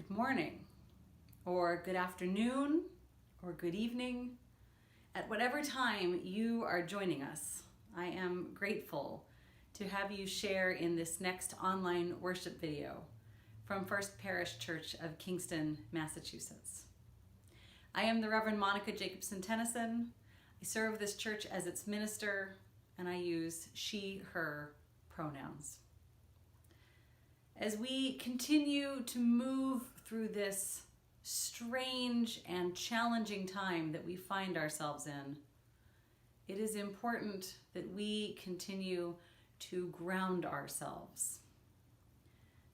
good morning, or good afternoon, or good evening. At whatever time you are joining us, I am grateful to have you share in this next online worship video from First Parish Church of Kingston, Massachusetts. I am the Reverend Monica Jacobson Tennyson. I serve this church as its minister, and I use she, her pronouns. As we continue to move through this strange and challenging time that we find ourselves in, it is important that we continue to ground ourselves.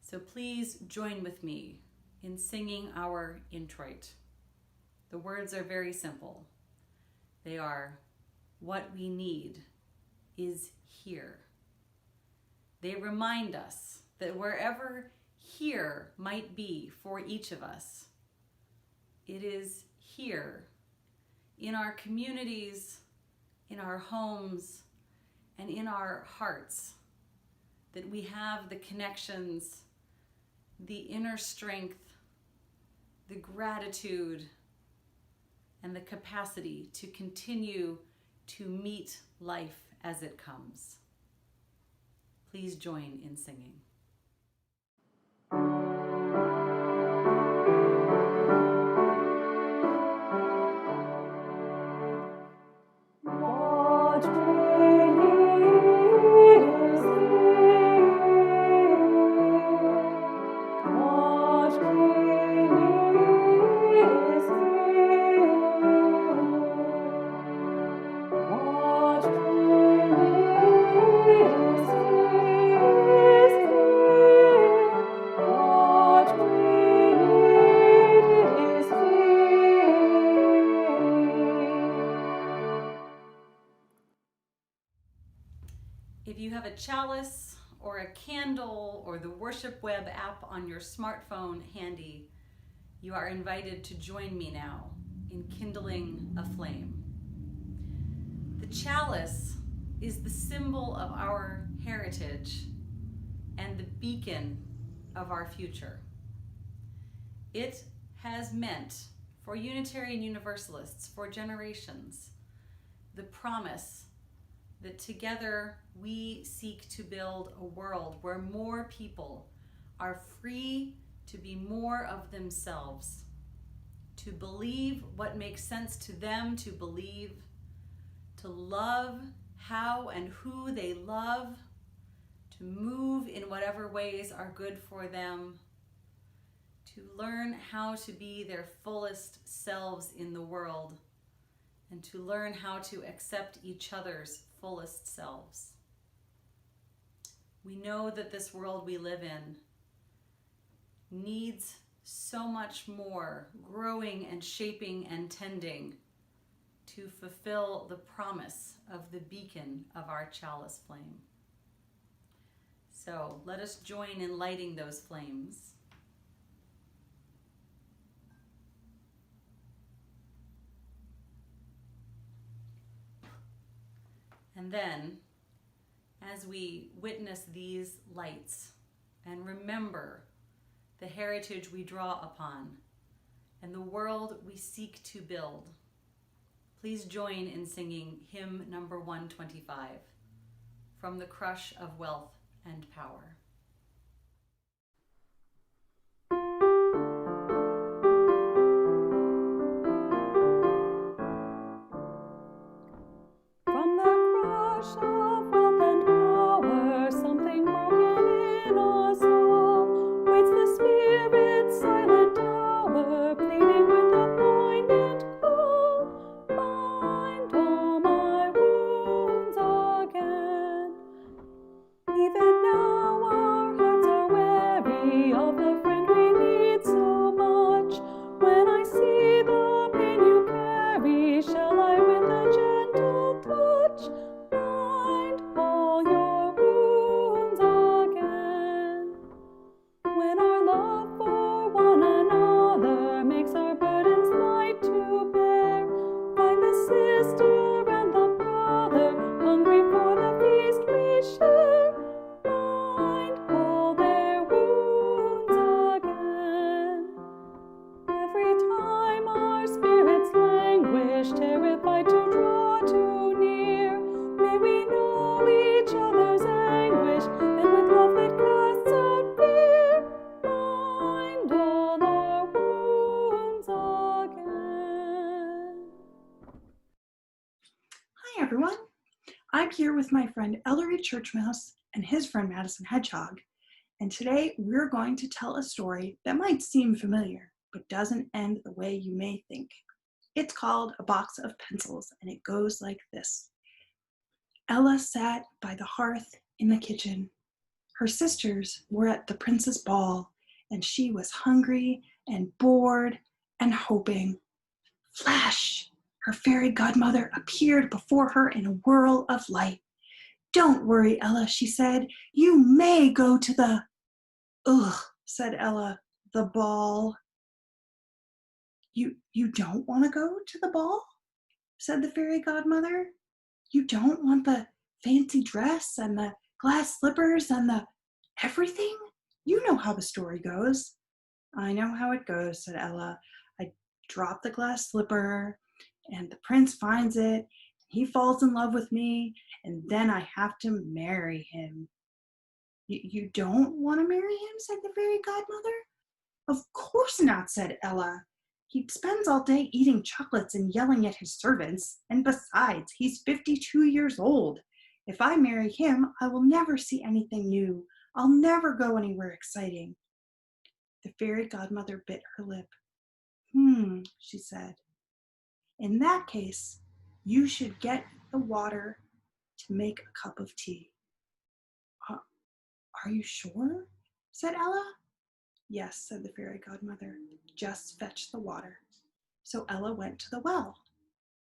So please join with me in singing our introit. The words are very simple. They are, "What we need is here." They remind us that wherever here might be for each of us, it is here in our communities, in our homes, and in our hearts that we have the connections, the inner strength, the gratitude, and the capacity to continue to meet life as it comes. Please join in singing. If you have a chalice or a candle or the Worship Web app on your smartphone handy, you are invited to join me now in kindling a flame. The chalice is the symbol of our heritage and the beacon of our future. It has meant for Unitarian Universalists for generations the promise that together we seek to build a world where more people are free to be more of themselves, to believe what makes sense to them to believe, to love how and who they love, to move in whatever ways are good for them, to learn how to be their fullest selves in the world, and to learn how to accept each other's fullest selves. We know that this world we live in needs so much more growing and shaping and tending to fulfill the promise of the beacon of our chalice flame. So let us join in lighting those flames. And then, as we witness these lights and remember the heritage we draw upon and the world we seek to build, please join in singing hymn number 125, From the Crush of Wealth and Power. Even now with my friend Ellery Churchmouse and his friend Madison Hedgehog, and today we're going to tell a story that might seem familiar, but doesn't end the way you may think. It's called A Box of Pencils, and it goes like this. Ella sat by the hearth in the kitchen. Her sisters were at the prince's ball, and she was hungry and bored and hoping. Flash! Her fairy godmother appeared before her in a whirl of light. Don't worry, Ella, she said. You may go to the... Ugh, said Ella, the ball. You don't want to go to the ball? Said the fairy godmother. You don't want the fancy dress and the glass slippers and the everything? You know how the story goes. I know how it goes, said Ella. I drop the glass slipper, and the prince finds it. He falls in love with me, and then I have to marry him. You don't want to marry him, said the fairy godmother. Of course not, said Ella. He spends all day eating chocolates and yelling at his servants, and besides, he's 52 years old. If I marry him, I will never see anything new. I'll never go anywhere exciting. The fairy godmother bit her lip. She said. In that case, you should get the water to make a cup of tea. Are you sure? Said Ella. Yes, said the fairy godmother. Just fetch the water. So Ella went to the well.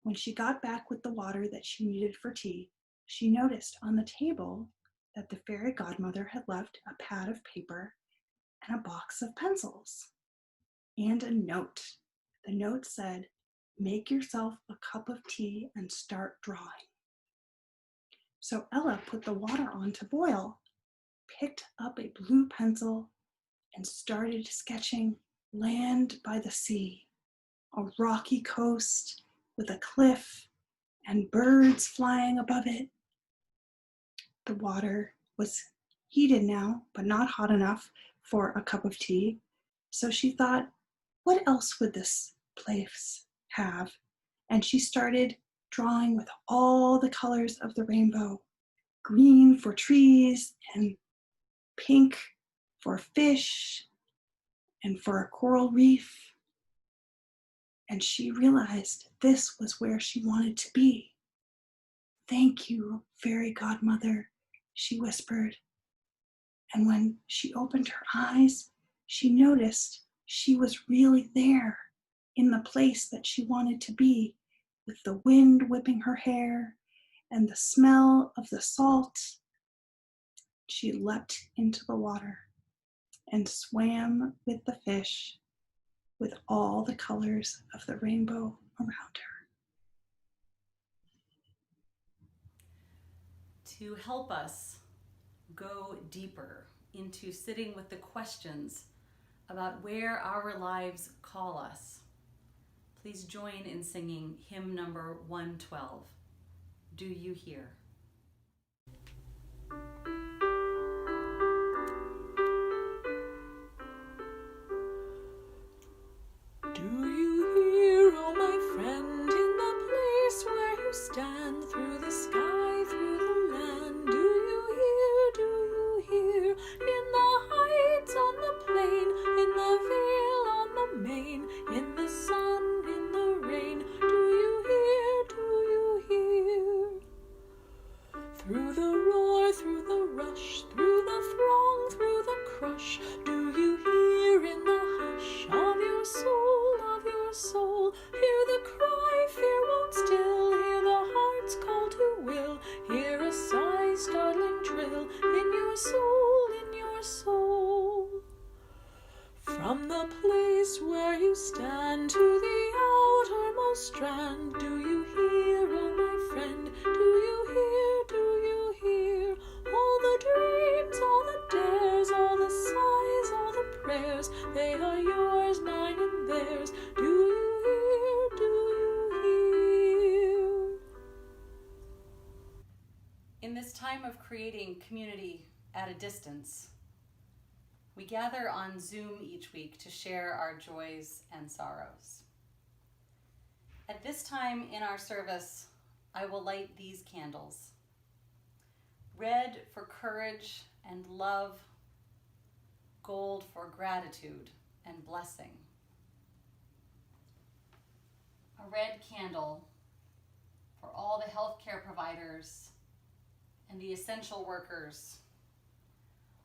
When she got back with the water that she needed for tea, she noticed on the table that the fairy godmother had left a pad of paper and a box of pencils and a note. The note said, "Make yourself a cup of tea and start drawing." So Ella put the water on to boil, picked up a blue pencil, and started sketching land by the sea, a rocky coast with a cliff and birds flying above it. The water was heated now, but not hot enough for a cup of tea. So she thought, what else would this place have? And she started drawing with all the colors of the rainbow. Green for trees, and pink for fish, and for a coral reef. And she realized this was where she wanted to be. "Thank you, fairy godmother," she whispered. And when she opened her eyes, she noticed she was really there, in the place that she wanted to be, with the wind whipping her hair and the smell of the salt. She leapt into the water and swam with the fish, with all the colors of the rainbow around her. To help us go deeper into sitting with the questions about where our lives call us, please join in singing hymn number 112, Do You Hear? Do you hear, oh my friend, in the place where you stand, through the sky, through the land? Do you hear, in the heights, on the plain, in the vale, on the main, in the sun, in the rain? Do you hear? Through the roar, through the rush, through the throng, through the crush, do you hear in the hush of your soul, hear the cry, fear won't still, hear the heart's call to will, hear a sigh, startling trill, in your soul. From the place where you stand to the outermost strand, do you hear, oh my friend, do you hear, all the dreams, all the dares, all the sighs, all the prayers, they are yours, mine and theirs. Do you hear? In this time of creating community at a distance, we gather on Zoom each week to share our joys and sorrows. At this time in our service, I will light these candles red for courage and love, gold for gratitude and blessing. A red candle for all the healthcare providers and the essential workers,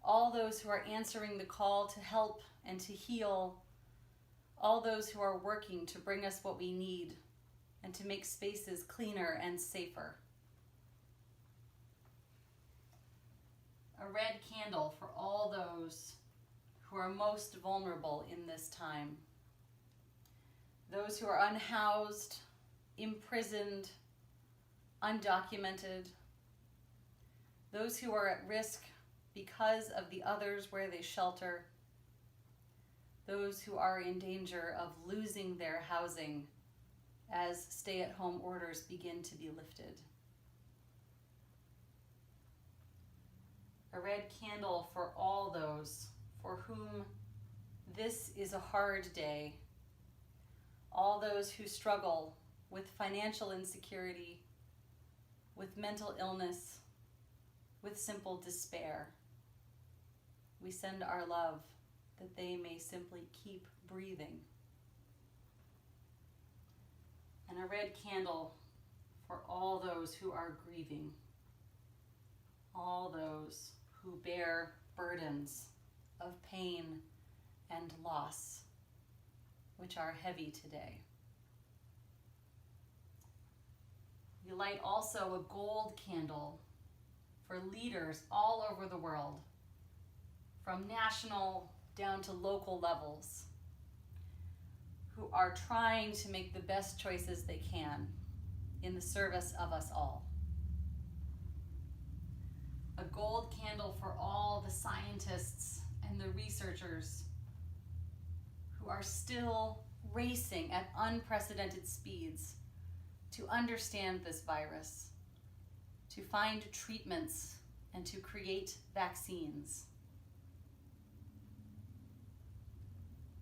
all those who are answering the call to help and to heal, all those who are working to bring us what we need and to make spaces cleaner and safer. A red candle for all those who are most vulnerable in this time. Those who are unhoused, imprisoned, undocumented. Those who are at risk because of the others where they shelter. Those who are in danger of losing their housing as stay-at-home orders begin to be lifted. A red candle for all those for whom this is a hard day. All those who struggle with financial insecurity, with mental illness, with simple despair. We send our love that they may simply keep breathing. And a red candle for all those who are grieving, all those who bear burdens of pain and loss, which are heavy today. We light also a gold candle for leaders all over the world, from national down to local levels, who are trying to make the best choices they can in the service of us all. A gold candle for all the scientists and the researchers who are still racing at unprecedented speeds to understand this virus, to find treatments, and to create vaccines.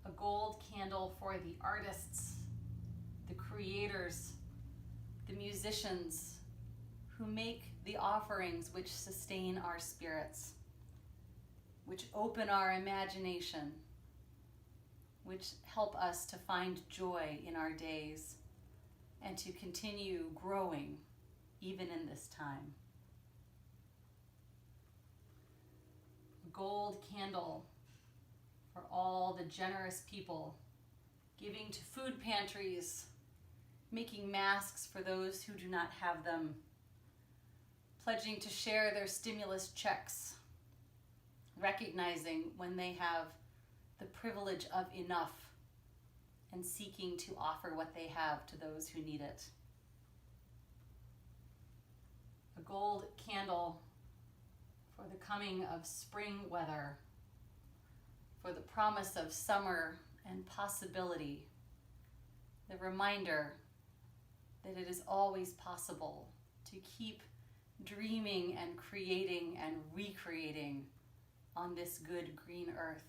A gold candle for the artists, the creators, the musicians who make the offerings which sustain our spirits, which open our imagination, which help us to find joy in our days and to continue growing even in this time. A gold candle for all the generous people giving to food pantries, making masks for those who do not have them, pledging to share their stimulus checks, recognizing when they have the privilege of enough and seeking to offer what they have to those who need it. A gold candle for the coming of spring weather, for the promise of summer and possibility, the reminder that it is always possible to keep dreaming and creating and recreating on this good green earth.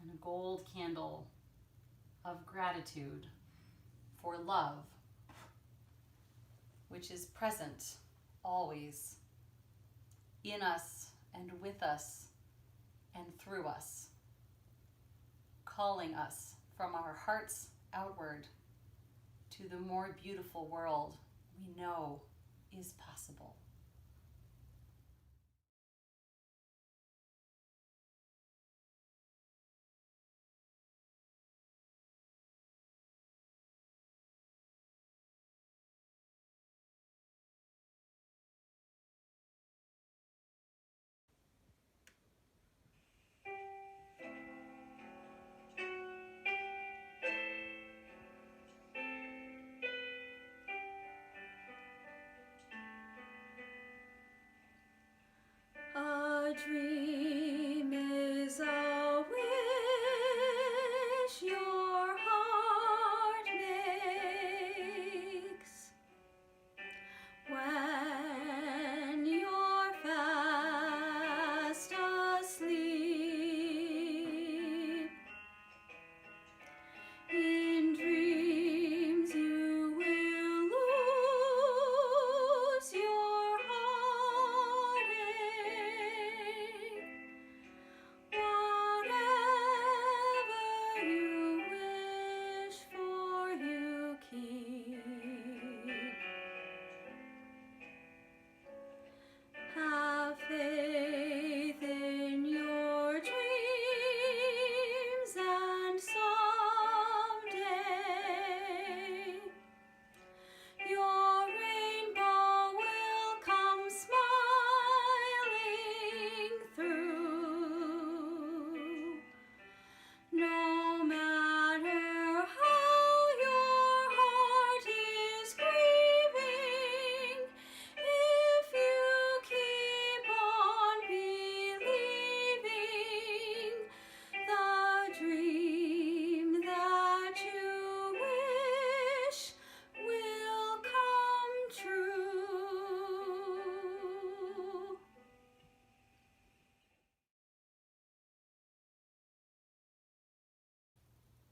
And a gold candle of gratitude for love, which is present always in us and with us and through us, calling us from our hearts outward to the more beautiful world we know is possible.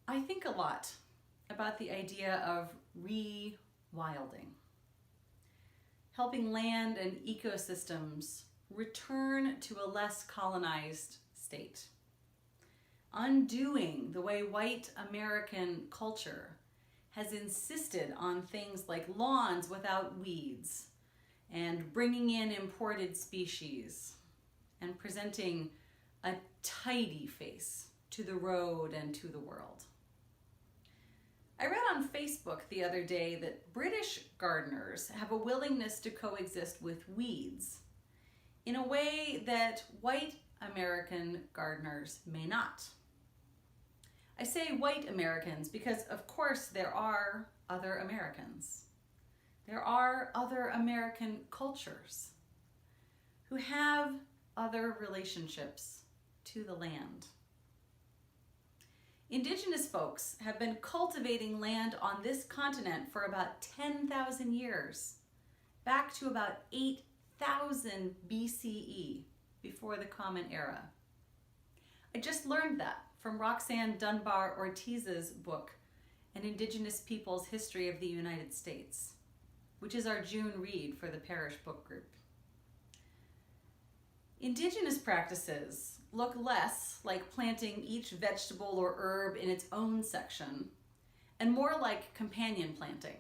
I think a lot about the idea of rewilding, helping land and ecosystems return to a less colonized state, undoing the way white American culture has insisted on things like lawns without weeds and bringing in imported species and presenting a tidy face to the road and to the world. I read on Facebook the other day that British gardeners have a willingness to coexist with weeds in a way that white American gardeners may not. I say white Americans because, of course, there are other Americans. There are other American cultures who have other relationships to the land. Indigenous folks have been cultivating land on this continent for about 10,000 years, back to about 8,000 BCE, before the Common Era. I just learned that from Roxanne Dunbar Ortiz's book, An Indigenous People's History of the United States, which is our June read for the Parish Book Group. Indigenous practices look less like planting each vegetable or herb in its own section and more like companion planting,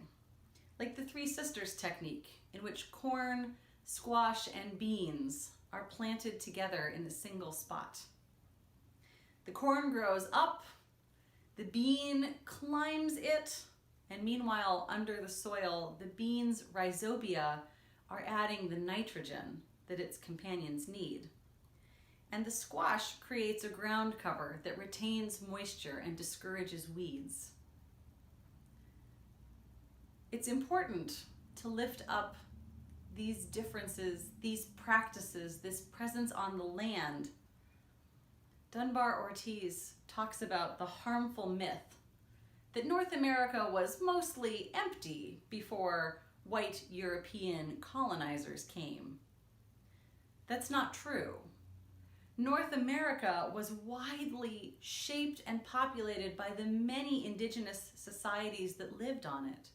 like the Three Sisters technique, in which corn, squash, and beans are planted together in a single spot. The corn grows up, the bean climbs it, and meanwhile, under the soil, the bean's rhizobia are adding the nitrogen that its companions need. And the squash creates a ground cover that retains moisture and discourages weeds. It's important to lift up these differences, these practices, this presence on the land. Dunbar Ortiz talks about the harmful myth that North America was mostly empty before white European colonizers came. That's not true. North America was widely shaped and populated by the many indigenous societies that lived on it.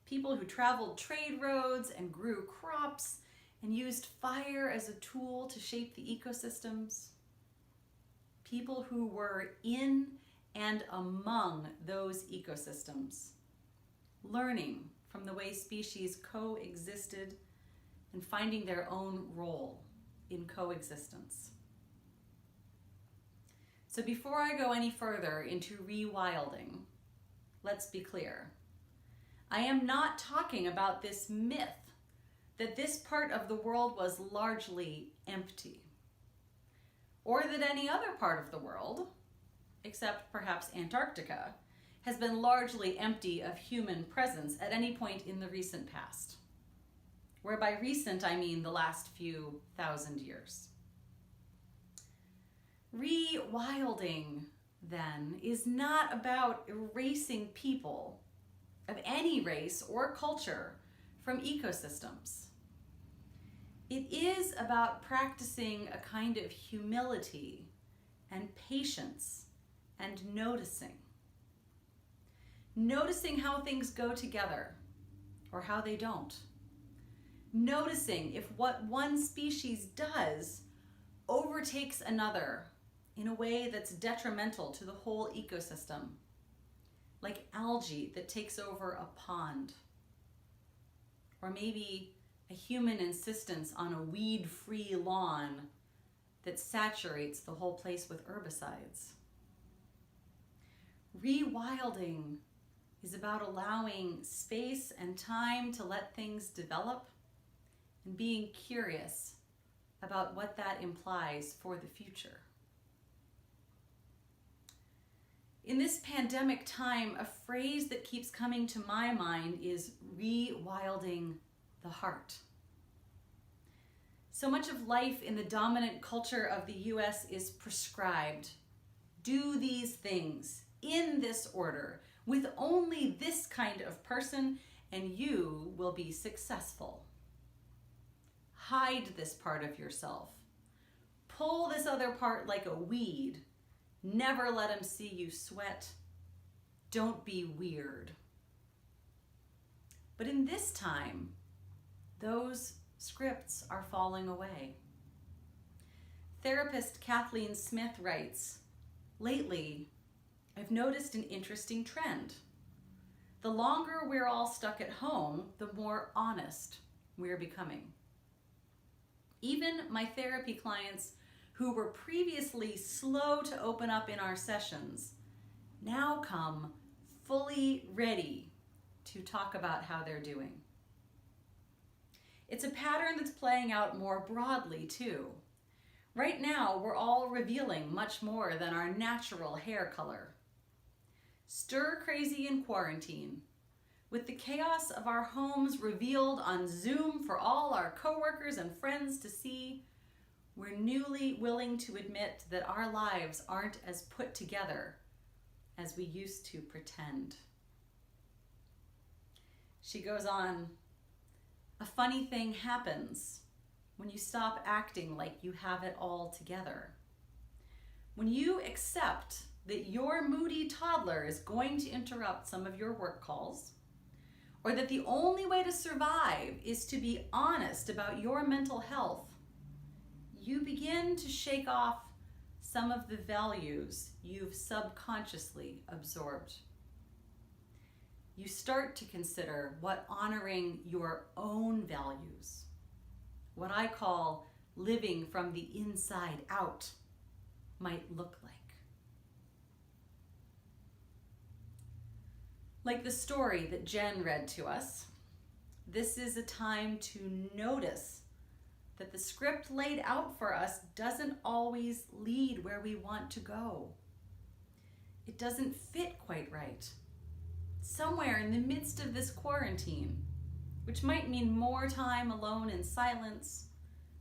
People who traveled trade roads and grew crops and used fire as a tool to shape the ecosystems. People who were in and among those ecosystems, learning from the way species coexisted and finding their own role in coexistence. So before I go any further into rewilding, let's be clear. I am not talking about this myth that this part of the world was largely empty, or that any other part of the world, except perhaps Antarctica, has been largely empty of human presence at any point in the recent past. Where by recent, I mean the last few thousand years. Rewilding, then, is not about erasing people of any race or culture from ecosystems. It is about practicing a kind of humility and patience and noticing. Noticing how things go together or how they don't. Noticing if what one species does overtakes another in a way that's detrimental to the whole ecosystem, like algae that takes over a pond, or maybe a human insistence on a weed-free lawn that saturates the whole place with herbicides. Rewilding is about allowing space and time to let things develop and being curious about what that implies for the future. In this pandemic time, a phrase that keeps coming to my mind is rewilding the heart. So much of life in the dominant culture of the US is prescribed. Do these things in this order with only this kind of person and you will be successful. Hide this part of yourself. Pull this other part like a weed. Never let them see you sweat don't be weird. But in this time, those scripts are falling away. Therapist Kathleen Smith writes, "Lately, I've noticed an interesting trend. The longer we're all stuck at home, the more honest we're becoming. Even my therapy clients who were previously slow to open up in our sessions now come fully ready to talk about how they're doing." It's a pattern that's playing out more broadly too. Right now, we're all revealing much more than our natural hair color. Stir crazy in quarantine, with the chaos of our homes revealed on Zoom for all our coworkers and friends to see, we're newly willing to admit that our lives aren't as put together as we used to pretend. She goes on, "A funny thing happens when you stop acting like you have it all together. When you accept that your moody toddler is going to interrupt some of your work calls, or that the only way to survive is to be honest about your mental health, you begin to shake off some of the values you've subconsciously absorbed. You start to consider what honoring your own values, what I call living from the inside out, might look like. Like the story that Jen read to us, this is a time to notice that the script laid out for us doesn't always lead where we want to go. It doesn't fit quite right. Somewhere in the midst of this quarantine, which might mean more time alone in silence,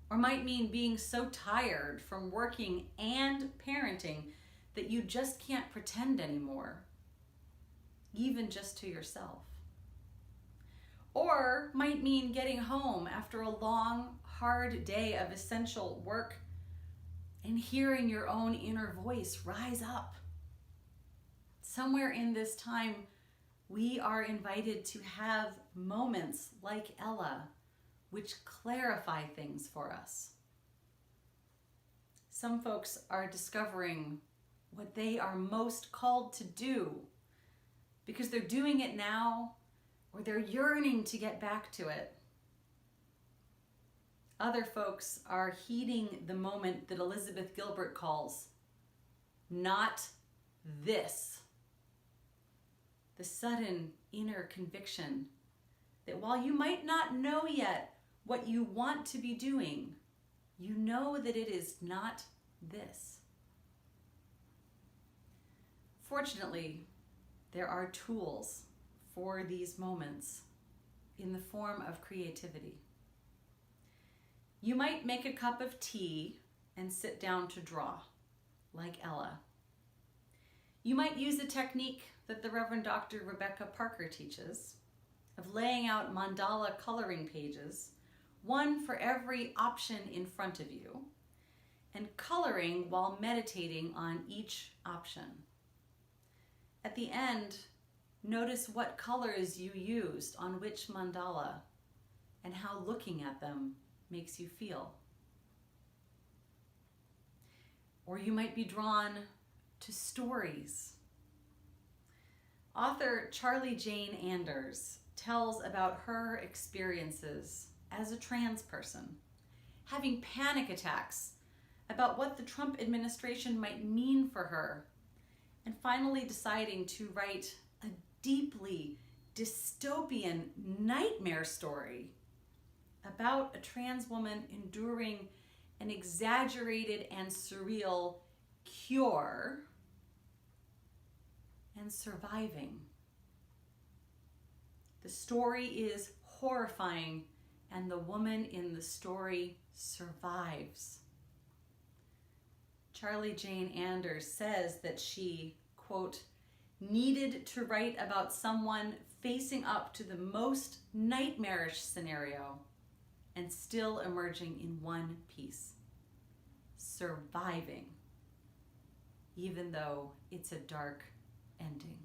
or might mean being so tired from working and parenting that you just can't pretend anymore, even just to yourself. Or might mean getting home after a long, hard day of essential work and hearing your own inner voice rise up. Somewhere in this time, we are invited to have moments like Ella, which clarify things for us. Some folks are discovering what they are most called to do because they're doing it now or they're yearning to get back to it. Other folks are heeding the moment that Elizabeth Gilbert calls, "Not this." The sudden inner conviction that while you might not know yet what you want to be doing, you know that it is not this. Fortunately, there are tools for these moments in the form of creativity. You might make a cup of tea and sit down to draw, like Ella. You might use a technique that the Reverend Dr. Rebecca Parker teaches of laying out mandala coloring pages, one for every option in front of you, and coloring while meditating on each option. At the end, notice what colors you used on which mandala and how looking at them makes you feel. Or you might be drawn to stories. Author Charlie Jane Anders tells about her experiences as a trans person, having panic attacks about what the Trump administration might mean for her, and finally deciding to write a deeply dystopian nightmare story about a trans woman enduring an exaggerated and surreal cure and surviving. The story is horrifying, and the woman in the story survives. Charlie Jane Anders says that she, quote, needed to write about someone facing up to the most nightmarish scenario and still emerging in one piece, surviving, even though it's a dark ending.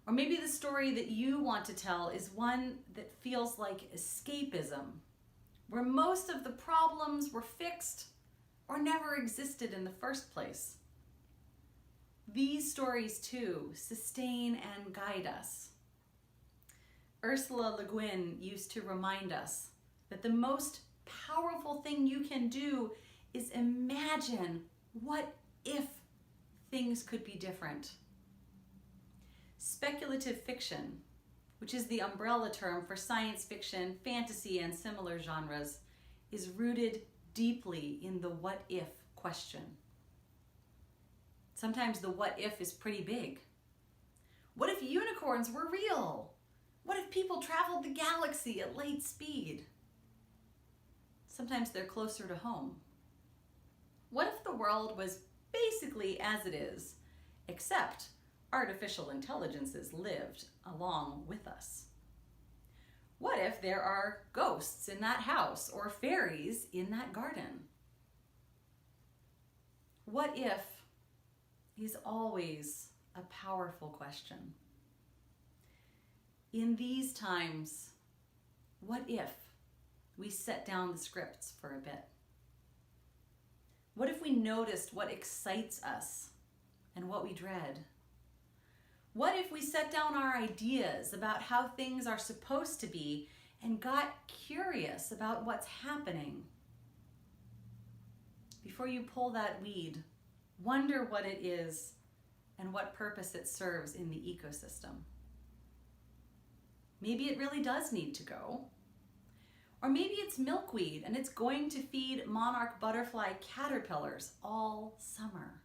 Or maybe the story that you want to tell is one that feels like escapism, where most of the problems were fixed or never existed in the first place. These stories, too, sustain and guide us. Ursula Le Guin used to remind us that the most powerful thing you can do is imagine what if things could be different. Speculative fiction, which is the umbrella term for science fiction, fantasy, and similar genres, is rooted deeply in the what if question. Sometimes the what if is pretty big. What if unicorns were real? What if people traveled the galaxy at light speed? Sometimes they're closer to home. What if the world was basically as it is, except artificial intelligences lived along with us? What if there are ghosts in that house or fairies in that garden? What if is always a powerful question. In these times, what if we set down the scripts for a bit? What if we noticed what excites us and what we dread? What if we set down our ideas about how things are supposed to be and got curious about what's happening? Before you pull that weed, wonder what it is and what purpose it serves in the ecosystem. Maybe it really does need to go. Or maybe it's milkweed and it's going to feed monarch butterfly caterpillars all summer.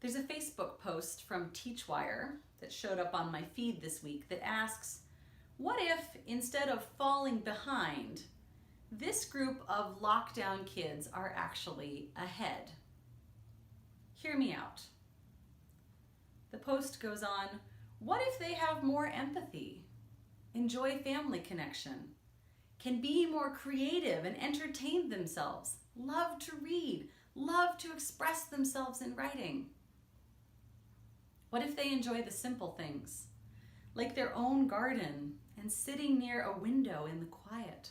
There's a Facebook post from TeachWire that showed up on my feed this week that asks, what if instead of falling behind, this group of lockdown kids are actually ahead? Hear me out. The post goes on, what if they have more empathy, enjoy family connection, can be more creative and entertain themselves, love to read, love to express themselves in writing? What if they enjoy the simple things, like their own garden and sitting near a window in the quiet?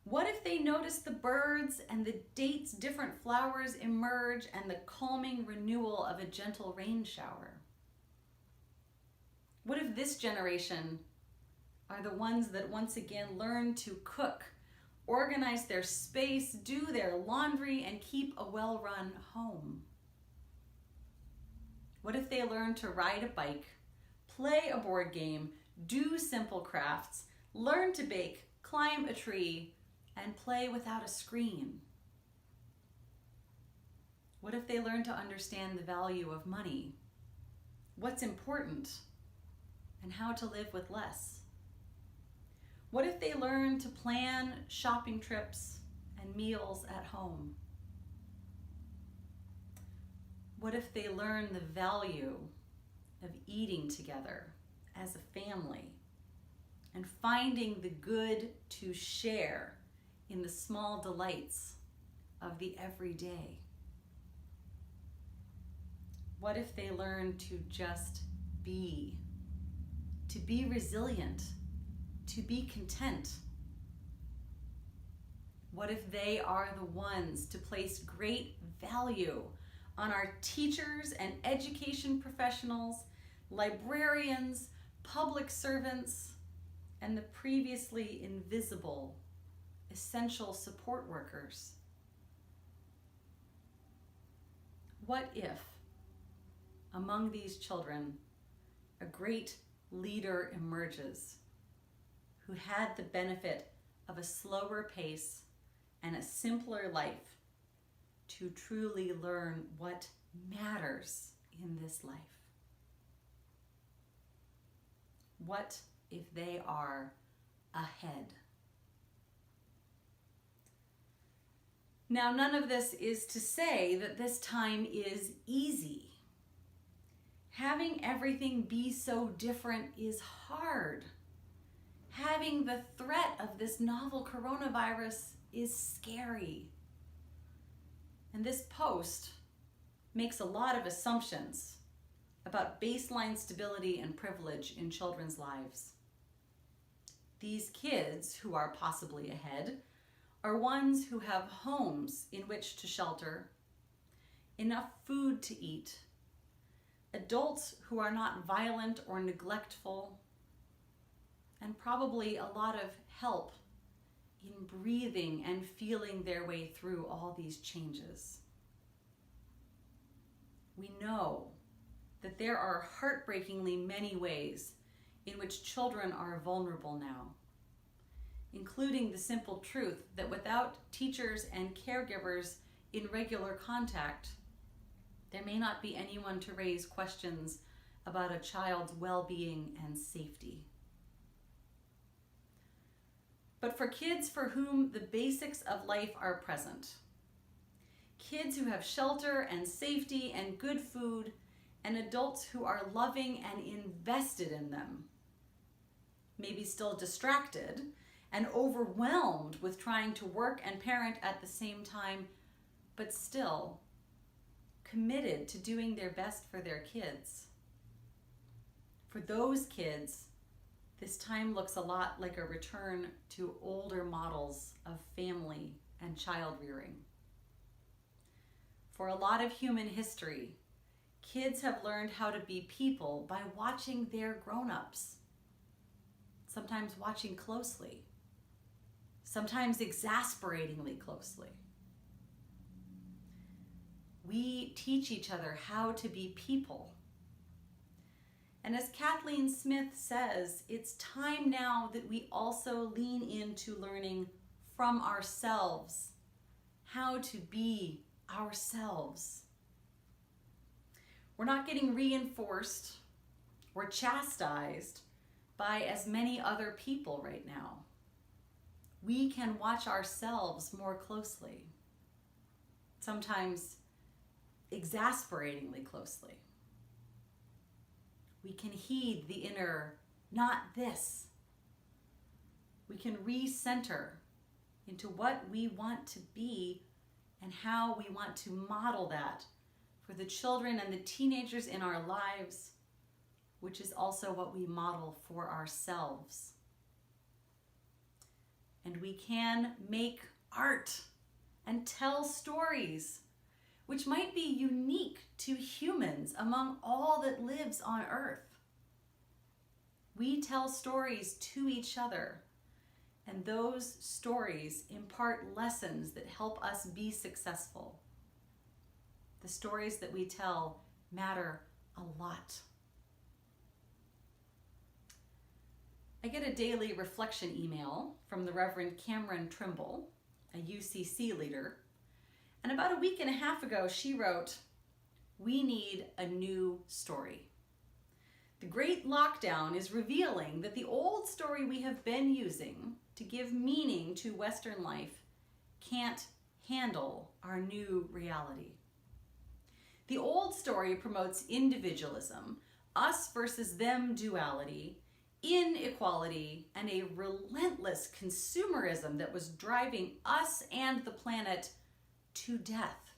What if they notice the birds and the dates different flowers emerge and the calming renewal of a gentle rain shower? What if this generation are the ones that once again learn to cook, organize their space, do their laundry, and keep a well-run home? What if they learn to ride a bike, play a board game, do simple crafts, learn to bake, climb a tree, and play without a screen? What if they learn to understand the value of money, what's important, and how to live with less? What if they learn to plan shopping trips and meals at home? What if they learn the value of eating together as a family and finding the good to share in the small delights of the everyday? What if they learn to just be, to be resilient, to be content? What if they are the ones to place great value on our teachers and education professionals, librarians, public servants, and the previously invisible essential support workers? What if, among these children, a great leader emerges who had the benefit of a slower pace and a simpler life to truly learn what matters in this life? What if they are ahead? Now, none of this is to say that this time is easy. Having everything be so different is hard. Having the threat of this novel coronavirus is scary. And this post makes a lot of assumptions about baseline stability and privilege in children's lives. These kids who are possibly ahead are ones who have homes in which to shelter, enough food to eat, adults who are not violent or neglectful, and probably a lot of help in breathing and feeling their way through all these changes. We know that there are heartbreakingly many ways in which children are vulnerable now, including the simple truth that without teachers and caregivers in regular contact, there may not be anyone to raise questions about a child's well-being and safety. But for kids for whom the basics of life are present, kids who have shelter and safety and good food, and adults who are loving and invested in them, maybe still distracted and overwhelmed with trying to work and parent at the same time, but still committed to doing their best for their kids. For those kids, this time looks a lot like a return to older models of family and child rearing. For a lot of human history, kids have learned how to be people by watching their grown-ups, sometimes watching closely, sometimes exasperatingly closely. We teach each other how to be people. And as Kathleen Smith says, it's time now that we also lean into learning from ourselves how to be ourselves. We're not getting reinforced or chastised by as many other people right now. We can watch ourselves more closely, sometimes exasperatingly closely. We can heed the inner, not this. We can recenter into what we want to be and how we want to model that for the children and the teenagers in our lives, which is also what we model for ourselves. And we can make art and tell stories, which might be unique to humans among all that lives on earth. We tell stories to each other, and those stories impart lessons that help us be successful. The stories that we tell matter a lot. I get a daily reflection email from the Reverend Cameron Trimble, a UCC leader, and about a week and a half ago she wrote, "We need a new story. The great lockdown is revealing that the old story we have been using to give meaning to Western life can't handle our new reality. The old story promotes individualism, us versus them duality, inequality, and a relentless consumerism that was driving us and the planet to death.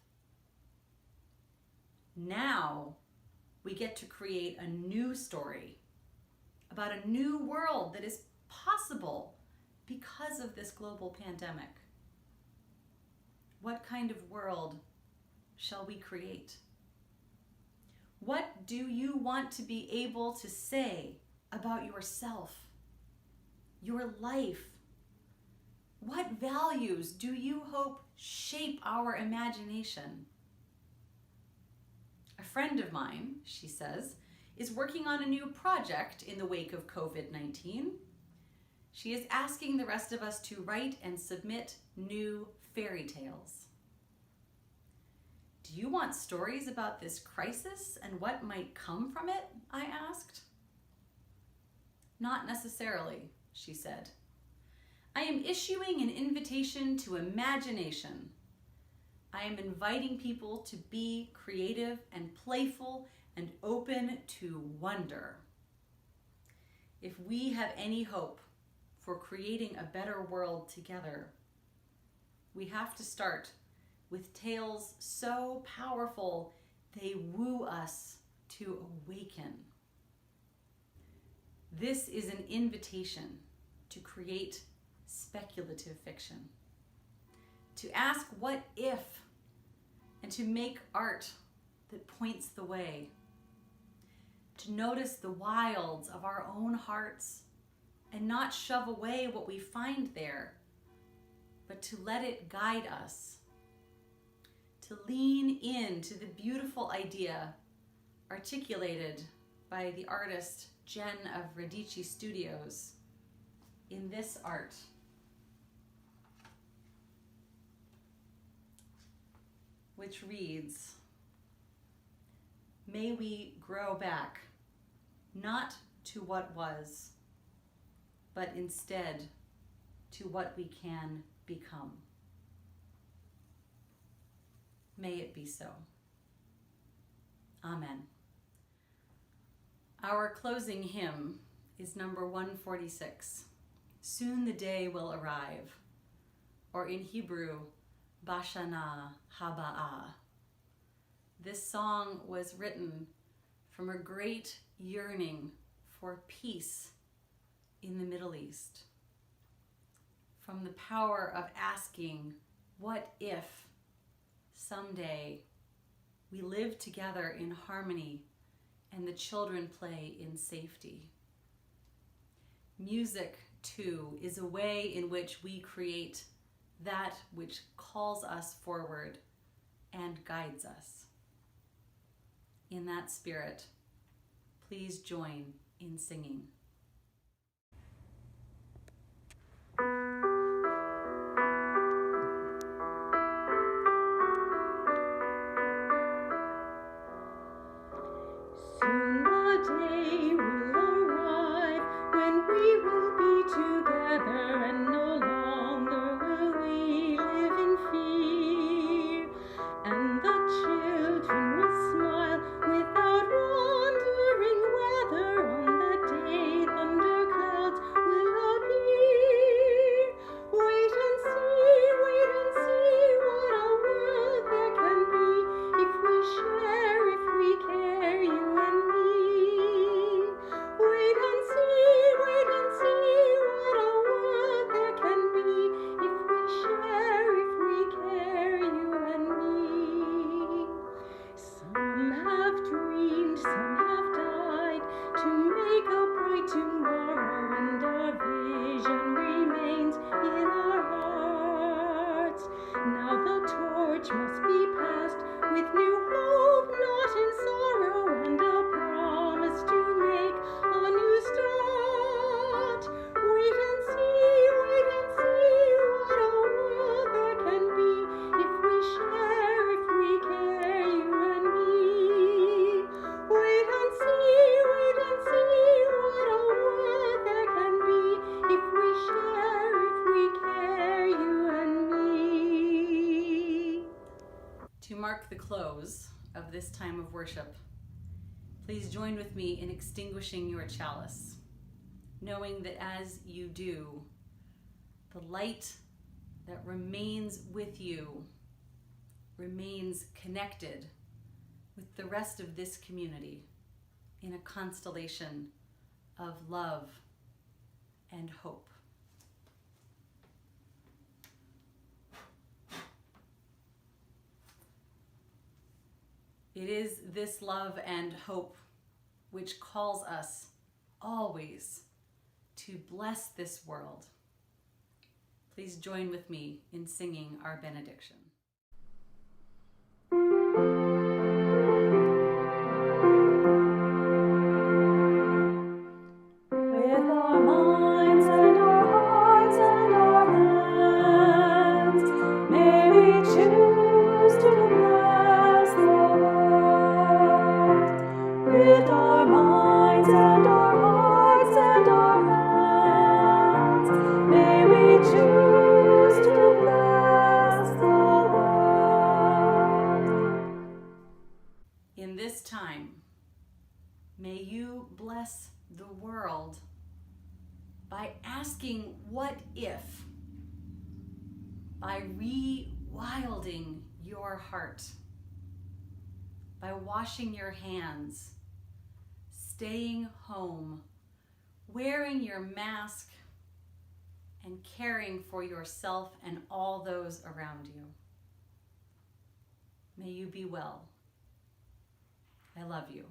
Now we get to create a new story about a new world that is possible because of this global pandemic. What kind of world shall we create? What do you want to be able to say about yourself, your life? What values do you hope shape our imagination? A friend of mine," she says, "is working on a new project in the wake of COVID-19. She is asking the rest of us to write and submit new fairy tales. Do you want stories about this crisis and what might come from it?" I asked. "Not necessarily," she said. "I am issuing an invitation to imagination. I am inviting people to be creative and playful and open to wonder. If we have any hope for creating a better world together, we have to start with tales so powerful They woo us to awaken. This is an invitation to create speculative fiction, to ask what if, and to make art that points the way, to notice the wilds of our own hearts and not shove away what we find there, but to let it guide us, to lean into the beautiful idea articulated by the artist Jen of Radici Studios in this art. Which reads, "May we grow back, not to what was, but instead to what we can become." May it be so. Amen. Our closing hymn is number 146, "Soon the Day Will Arrive," or in Hebrew, Bashana Haba'ah. This song was written from a great yearning for peace in the Middle East, from the power of asking, what if someday we live together in harmony and the children play in safety? Music, too, is a way in which we create that which calls us forward and guides us. In that spirit, please join in singing. Soon the day will arrive when we will be together, and no longer will we live in fear. And the children will smile without wondering whether on that day thunderclouds will appear. Wait and see what a world there can be if we share, if we care, you and me. Wait and see what a world there can be if we share, if we care, you and me. Some have dreamed, some have died to make a bright tomorrow, and our vision remains in our hearts. Now the torch must be passed with new hope, not in sorrow, and a promise to make a new start. Wait and see what a world there can be if we share, if we care, you and me. Wait and see what a world there can be if we share, if we care, you and me. To mark the close of this time of worship, please join with me in extinguishing your chalice, knowing that as you do, the light that remains with you remains connected with the rest of this community in a constellation of love and hope. It is this love and hope which calls us always to bless this world. Please join with me in singing our benediction. With our minds and our hearts and our hands, may we choose to bless the world. With our minds and our hearts and our hands, may we choose to bless the world. In this time, may you bless the world by asking what if, by rewilding your heart, by washing your hands, staying home, wearing your mask, and caring for yourself and all those around you. May you be well. I love you.